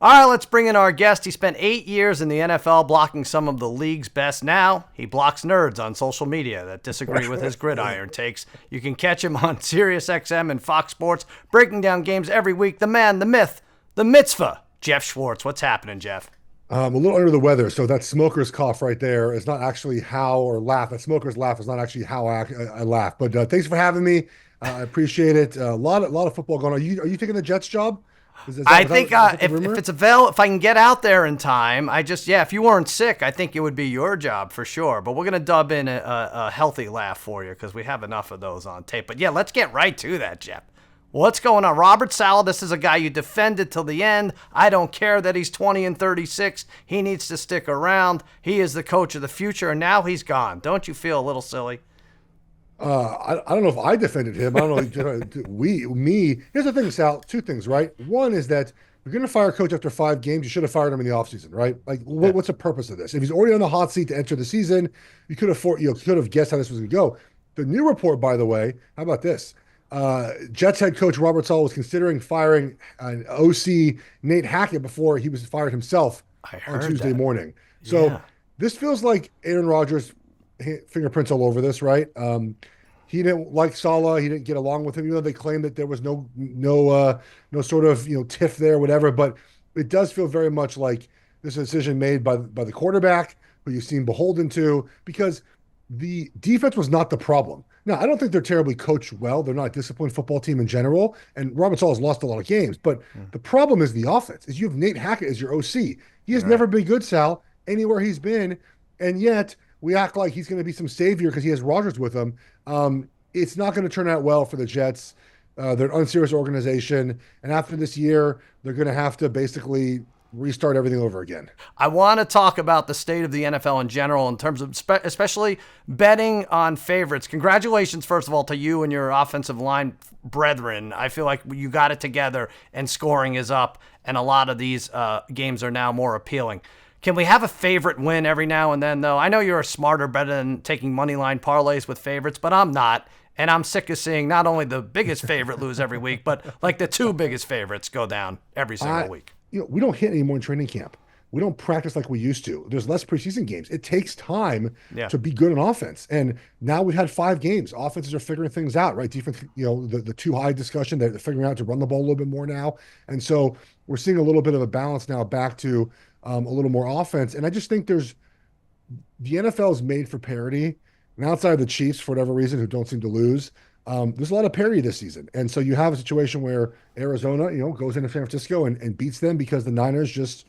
All right, let's bring in our guest. He spent 8 years in the NFL blocking some of the league's best. Now he blocks nerds on social media that disagree with his gridiron takes. You can catch him on SiriusXM and Fox Sports, breaking down games every week. The man, the myth, the mitzvah, Geoff Schwartz. What's happening, Geoff? I'm a little under the weather, so that smoker's cough right there is not actually how or laugh. That smoker's laugh is not actually how I laugh. But thanks for having me. I appreciate it. A lot of football going on. Are you taking the Jets job? I think if it's available, if I can get out there in time, if you weren't sick, I think it would be your job for sure. But we're going to dub in a healthy laugh for you because we have enough of those on tape. But yeah, let's get right to that, Geoff. What's going on? Robert Saleh, this is a guy you defended till the end. I don't care that he's 20 and 36. He needs to stick around. He is the coach of the future, and now he's gone. Don't you feel a little silly? I don't know if I defended him. I don't know. Me. Here's the thing, Sal. Two things, right? One is that you're going to fire a coach after 5 games. You should have fired him in the offseason, right? Like, what's the purpose of this? If he's already on the hot seat to enter the season, you could have guessed how this was going to go. The new report, by the way, how about this? Jets head coach Robert Saleh was considering firing an OC Nate Hackett before he was fired himself on Tuesday morning. So this feels like Aaron Rodgers' fingerprints all over this, right? He didn't like Saleh. He didn't get along with him, even though they claimed that there was no sort of tiff there, whatever. But it does feel very much like this is a decision made by the quarterback, who you seem beholden to, because the defense was not the problem. Now, I don't think they're terribly coached well. They're not a disciplined football team in general, and Robert Saleh has lost a lot of games. But the problem is the offense. Is you have Nate Hackett as your OC. He has never been good, Sal, anywhere he's been, and yet we act like he's going to be some savior because he has Rodgers with him. It's not going to turn out well for the Jets. They're an unserious organization, and after this year, they're going to have to basically restart everything over again. I want to talk about the state of the NFL in general in terms of especially betting on favorites. Congratulations, first of all, to you and your offensive line brethren. I feel like you got it together and scoring is up, and a lot of these games are now more appealing. Can we have a favorite win every now and then, though? I know you're a smarter better than taking money line parlays with favorites, but I'm not. And I'm sick of seeing not only the biggest favorite lose every week, but like the 2 biggest favorites go down every single week. We don't hit anymore in training camp. We don't practice like we used to. There's less preseason games. It takes time to be good in offense. And now we've had 5 games. Offenses are figuring things out, right? Defense, the too high discussion, they're figuring out to run the ball a little bit more now. And so we're seeing a little bit of a balance now back to a little more offense. And I just think the NFL is made for parity. And outside of the Chiefs, for whatever reason, who don't seem to lose, there's a lot of parity this season. And so you have a situation where Arizona, goes into San Francisco and beats them because the Niners just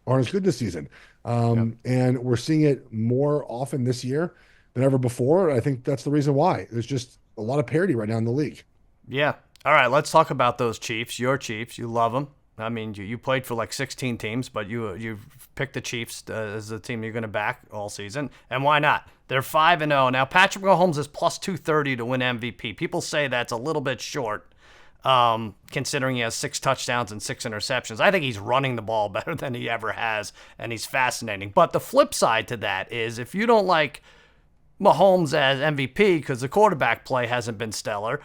aren't as good this season. And we're seeing it more often this year than ever before. I think that's the reason why. There's just a lot of parity right now in the league. Yeah. All right, let's talk about those Chiefs. Your Chiefs, you love them. I mean, you played for like 16 teams, but you picked the Chiefs as the team you're going to back all season. And why not? They're 5-0. Now, Patrick Mahomes is plus 230 to win MVP. People say that's a little bit short, considering he has 6 touchdowns and 6 interceptions. I think he's running the ball better than he ever has, and he's fascinating. But the flip side to that is if you don't like Mahomes as MVP because the quarterback play hasn't been stellar,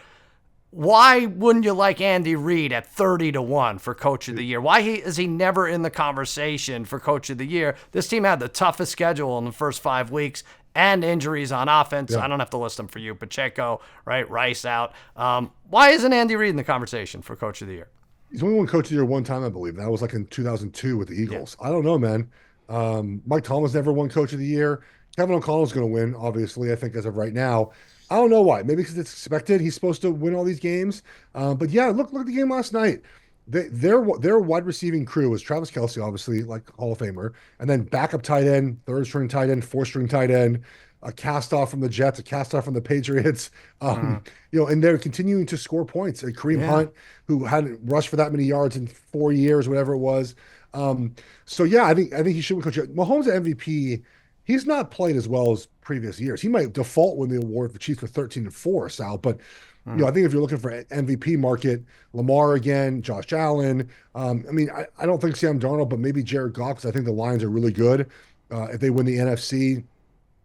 why wouldn't you like Andy Reid at 30-1 for Coach of the Year? Why is he never in the conversation for Coach of the Year? This team had the toughest schedule in the first 5 weeks and injuries on offense. I don't have to list them for you. Pacheco, right? Rice out. Why isn't Andy Reid in the conversation for Coach of the Year? He's only won Coach of the Year one time, I believe. That was like in 2002 with the Eagles. I don't know, man. Mike Tomlin's never won Coach of the Year. Kevin O'Connell's going to win, obviously, I think, as of right now. I don't know why. Maybe because it's expected. He's supposed to win all these games. But yeah, look at the game last night. Their wide receiving crew was Travis Kelce, obviously, like Hall of Famer, and then backup tight end, 3rd string tight end, 4th string tight end, a cast off from the Jets, a cast off from the Patriots. And they're continuing to score points. And Kareem Hunt, who hadn't rushed for that many yards in 4 years, whatever it was. So yeah, I think he should win Coach. Mahomes MVP. He's not played as well as previous years. He might default win the award for Chiefs with 13-4, Sal. But I think if you're looking for MVP market, Lamar again, Josh Allen. I don't think Sam Darnold, but maybe Jared Goff, because I think the Lions are really good. If they win the NFC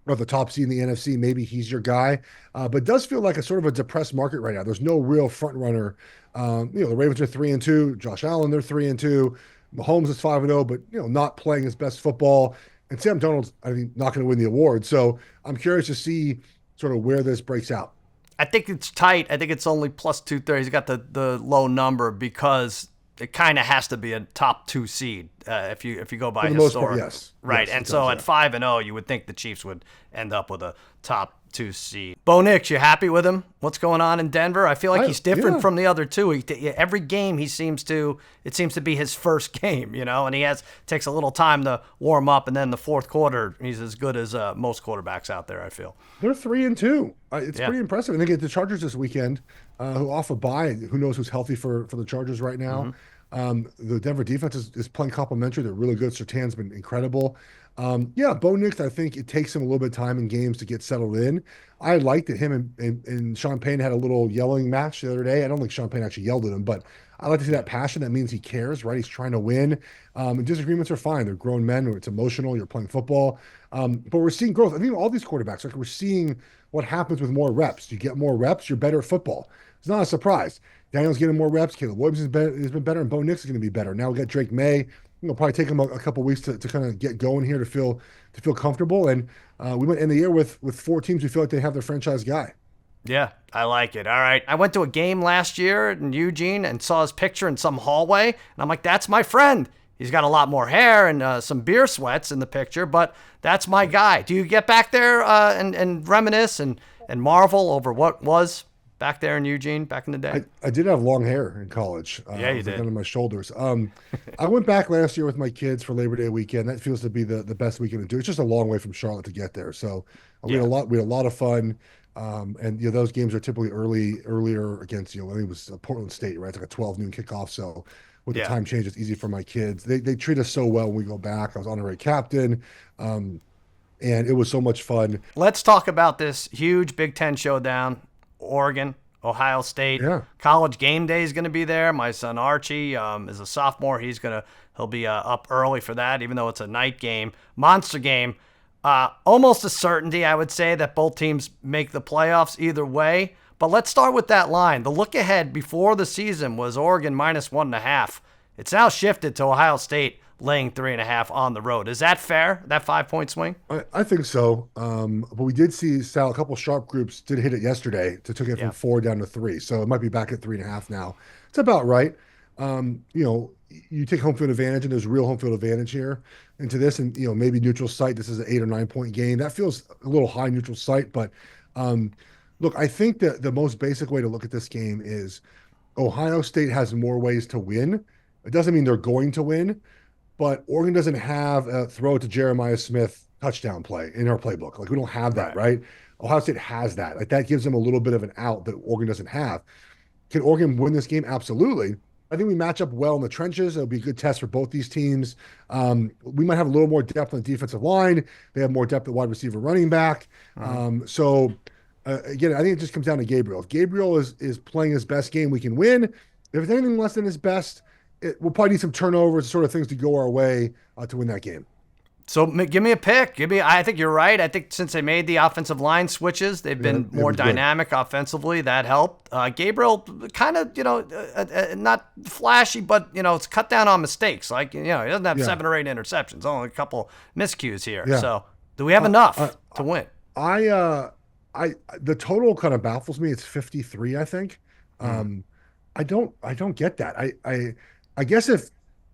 or the top seed in the NFC, maybe he's your guy. But it does feel like a sort of a depressed market right now. There's no real front runner. The Ravens are 3-2. Josh Allen, they're 3-2. Mahomes is 5-0, but not playing his best football. And Sam Darnold's, I think, not going to win the award. So I'm curious to see sort of where this breaks out. I think it's tight. I think it's only plus 230. He's got the low number because it kind of has to be a top 2 seed if you go by For the most historic. part, yes. Right. Yes, and it so does, at 5-0, you would think the Chiefs would end up with a top 2 seed. Bo Nix, you happy with him? What's going on in Denver? I feel like he's different from the other two. Every game it seems to be his first game, and he takes a little time to warm up, and then the fourth quarter, he's as good as most quarterbacks out there, I feel. They're 3-2. It's pretty impressive. And they get the Chargers this weekend, who off a bye. Who knows who's healthy for the Chargers right now? The Denver defense is playing complimentary. They're really good. Surtain's been incredible. Bo Nix, I think it takes him a little bit of time in games to get settled in. I liked that him and Sean Payne had a little yelling match the other day. I don't think Sean Payne actually yelled at him, but I like to see that passion. That means he cares, right? He's trying to win. And disagreements are fine. They're grown men. It's emotional. You're playing football. But we're seeing growth. I think all these quarterbacks, like we're seeing what happens with more reps. You get more reps, you're better at football. It's not a surprise. Daniel's getting more reps. Caleb Williams has been better, and Bo Nix is going to be better. Now we got Drake May. It'll probably take him a couple weeks to kind of get going here to feel comfortable. And we went in the year with 4 teams who feel like they have their franchise guy. Yeah, I like it. All right. I went to a game last year in Eugene and saw his picture in some hallway. And I'm like, that's my friend. He's got a lot more hair and some beer sweats in the picture, but that's my guy. Do you get back there and reminisce and marvel over what was back there in Eugene back in the day? I did have long hair in college. Yeah, you did. Under my shoulders. I went back last year with my kids for Labor Day weekend. That feels to be the best weekend to do. It's just a long way from Charlotte to get there. So we had a lot of fun. And those games are typically earlier against I think it was Portland State, right? It's like a 12 noon kickoff. So with the time change, it's easy for my kids. They treat us so well when we go back. I was honorary captain, and it was so much fun. Let's talk about this huge Big Ten showdown. Oregon, Ohio State. Yeah. College game day is going to be there. My son Archie is a sophomore. He'll be up early for that, even though it's a night game. Monster game. Almost a certainty, I would say, that both teams make the playoffs either way. But let's start with that line. The look ahead before the season was Oregon -1.5. It's now shifted to Ohio State laying 3.5 on the road. Is that fair, that 5-point swing? I think so. But we did see, Sal, a couple sharp groups did hit it yesterday to took it from 4 down to 3. So it might be back at 3.5 now. It's about right. You take home field advantage, and there's real home field advantage here into this. And, maybe neutral site, this is an 8 or 9 point game. That feels a little high neutral site. But look, I think that the most basic way to look at this game is Ohio State has more ways to win. It doesn't mean they're going to win. But Oregon doesn't have a throw to Jeremiah Smith touchdown play in our playbook. Like, we don't have that, right? Ohio State has that. Like, that gives them a little bit of an out that Oregon doesn't have. Can Oregon win this game? Absolutely. I think we match up well in the trenches. It'll be a good test for both these teams. We might have a little more depth on the defensive line. They have more depth at wide receiver, running back. Again, I think it just comes down to Gabriel. If Gabriel is playing his best game, we can win. If it's anything less than his best, we'll probably need some turnovers, sort of things to go our way to win that game. So give me a pick. I think you're right. I think since they made the offensive line switches, they've been more dynamic offensively. That helped. Gabriel kind of, not flashy, but, it's cut down on mistakes. Like, he doesn't have 7 or 8 interceptions, only a couple miscues here. Yeah. So do we have enough to win? The total kind of baffles me. It's 53, I think. I don't get that. I guess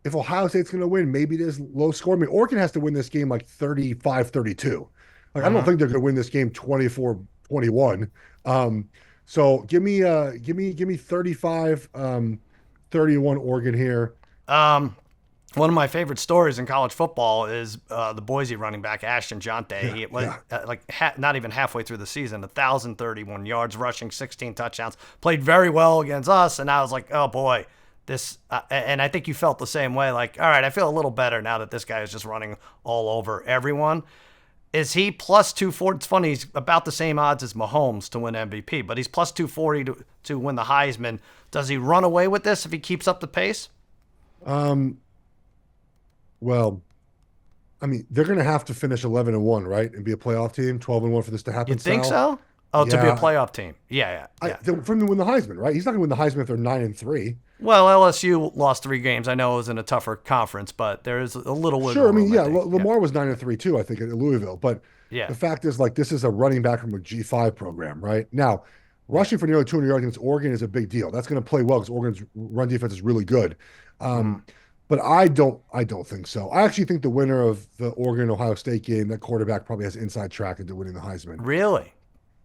if Ohio State's going to win, maybe it is low score. I mean, Oregon has to win this game like 35-32. Like, I don't think they're going to win this game 24-21. So give me 35-31 Oregon here. One of my favorite stories in college football is the Boise running back Ashton Jonte. He was not even halfway through the season, 1,031 yards rushing, 16 touchdowns. Played very well against us, and I was like, oh boy. This and I think you felt the same way. Like, all right, I feel a little better now that this guy is just running all over everyone. Is he plus 240? It's funny, he's about the same odds as Mahomes to win MVP, but he's plus 240 to win the Heisman. Does he run away with this if he keeps up the pace? Well, I mean, they're going to have to finish 11-1, right, and be a playoff team. 12-1 for this to happen. You think so? Oh, to be a Yeah, playoff team. Yeah, yeah, yeah. for him to win the Heisman, right? He's not going to win the Heisman if they're 9-3. Well, LSU lost 3 games. I know it was in a tougher conference, but there is a little wiggle Sure, I mean, room, yeah, think. Lamar was 9-3 too, I think, at Louisville. But Yeah. the fact is, like, this is a running back from a G5 program, right? Now, Yeah. rushing for nearly 200 yards against Oregon is a big deal. That's going to play well because Oregon's run defense is really good. Mhm. But I don't think so. I actually think the winner of the Oregon Ohio State game, that quarterback probably has inside track into winning the Heisman. Really?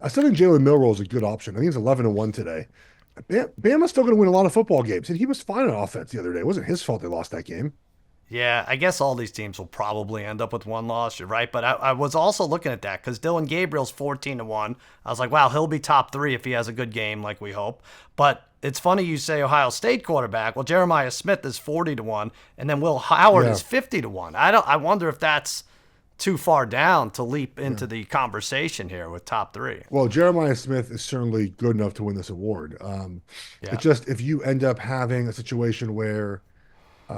I still think Jalen Milroe is a good option. I think he's 11-1 today. Bama's still going to win a lot of football games, and he was fine on offense the other day. It wasn't his fault they lost that game. Yeah, I guess all these teams will probably end up with 1 loss. You're right, but I was also looking at that because Dylan Gabriel's 14-1. I was like, wow, he'll be top 3 if he has a good game, like we hope. But it's funny you say Ohio State quarterback. Well, Jeremiah Smith is 40-1, and then Will Howard is 50-1. I wonder if that's too far down to leap into the conversation here with top 3. Well, Jeremiah Smith is certainly good enough to win this award. It's just if you end up having a situation where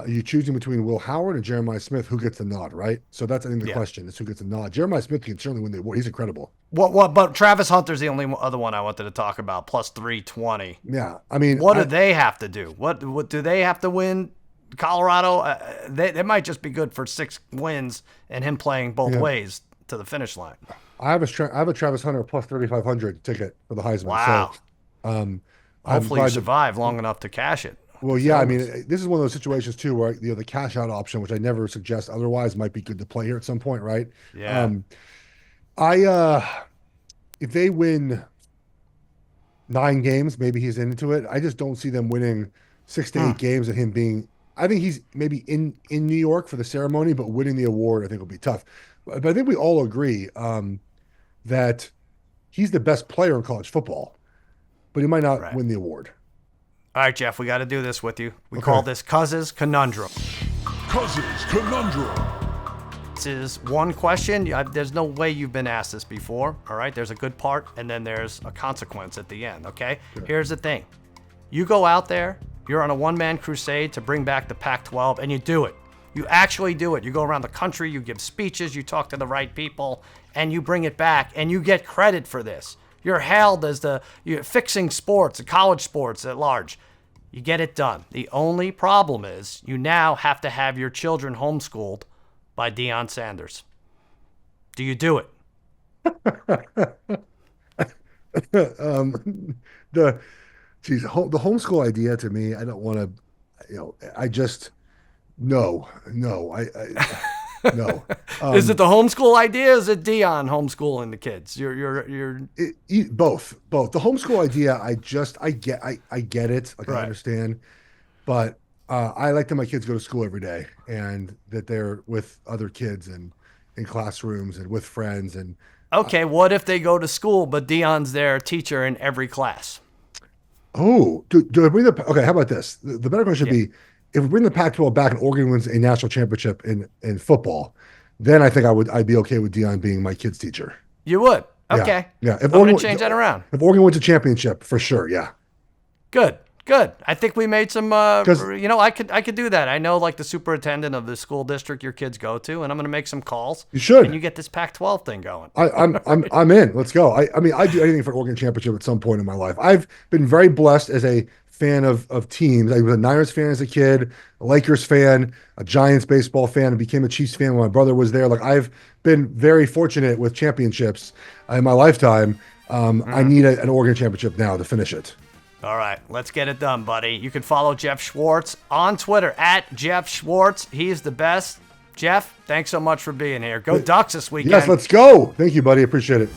you're choosing between Will Howard and Jeremiah Smith, who gets the nod, right? So that's, I think, the question is who gets the nod. Jeremiah Smith can certainly win the award. He's incredible. What? But Travis Hunter's the only other one I wanted to talk about, plus 320. Yeah, I mean, What do they have to do? What do they have to win? Colorado, they might just be good for 6 wins and him playing both ways to the finish line. I have a Travis Hunter plus 3,500 ticket for the Heisman. Wow. So, hopefully you survive long enough to cash it. Well, yeah, I mean, this is one of those situations too where the cash out option, which I never suggest otherwise, might be good to play here at some point, right? Yeah. If they win 9 games, maybe he's into it. I just don't see them winning 6 to 8 games and him being. I think he's maybe in New York for the ceremony, but winning the award I think will be tough. But I think we all agree that he's the best player in college football, but he might not win the award. All right, Geoff, we got to do this with you. We call this Cousins Conundrum. Cousins Conundrum. This is one question. There's no way you've been asked this before. All right, there's a good part, and then there's a consequence at the end. Okay, Here's the thing: you go out there. You're on a one-man crusade to bring back the Pac-12, and you do it. You actually do it. You go around the country, you give speeches, you talk to the right people, and you bring it back, and you get credit for this. You're hailed as you're fixing sports, college sports at large. You get it done. The only problem is you now have to have your children homeschooled by Deion Sanders. Do you do it? The homeschool idea to me, I don't want to, I just, no, no. Is it the homeschool idea? Is it Deion homeschooling the kids? You're both. The homeschool idea, I get it. Like, I understand, but I like that my kids go to school every day and that they're with other kids and in classrooms and with friends. And okay, what if they go to school, but Deion's their teacher in every class? Oh, do I bring okay, how about this? The better question would be, if we bring the Pac-12 back and Oregon wins a national championship in football, then I think I'd be okay with Deion being my kid's teacher. You would? Okay. Yeah. If I'm going to change that around. If Oregon wins a championship, for sure, yeah. Good. I think we made some, I could do that. I know, like, the superintendent of the school district your kids go to, and I'm going to make some calls. You should. And you get this Pac-12 thing going. I'm in. Let's go. I mean, I'd do anything for an Oregon championship at some point in my life. I've been very blessed as a fan of teams. I was a Niners fan as a kid, a Lakers fan, a Giants baseball fan, and became a Chiefs fan when my brother was there. Like, I've been very fortunate with championships in my lifetime. I need an Oregon championship now to finish it. All right, let's get it done, buddy. You can follow Geoff Schwartz on Twitter at Geoff Schwartz. He's the best. Geoff, thanks so much for being here. Go Ducks this weekend. Yes, let's go. Thank you, buddy. Appreciate it.